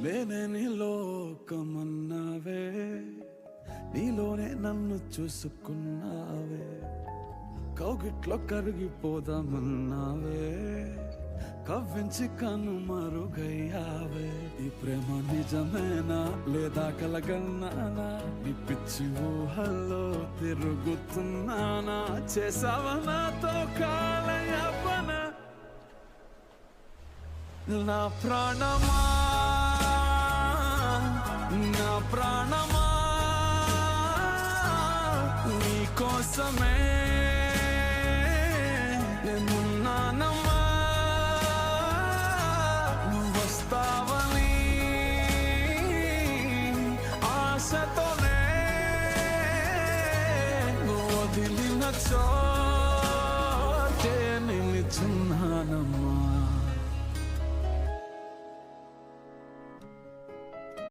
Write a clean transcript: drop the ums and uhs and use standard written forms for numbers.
నేనే నీ లోకమన్నావే, నీలోనే నన్ను చూసుకున్నావే. కౌగిట్లో కరిగిపోదామన్నావే, కవ్వించి కను మరుగయ్యావే. ఈ ప్రేమ నిజమేనా లేదా కలగన్నానా? నీ పిచ్చి ఊహల్లో తిరుగుతున్నానా? చేసావా నాతో కాలయాపన? నా ప్రాణమా, నా ప్రాణమా, నీ కోసమే నేనున్నానమ్మా. నువ్వు వస్తావని ఆశతోనే నువ్వు వదిలిన చో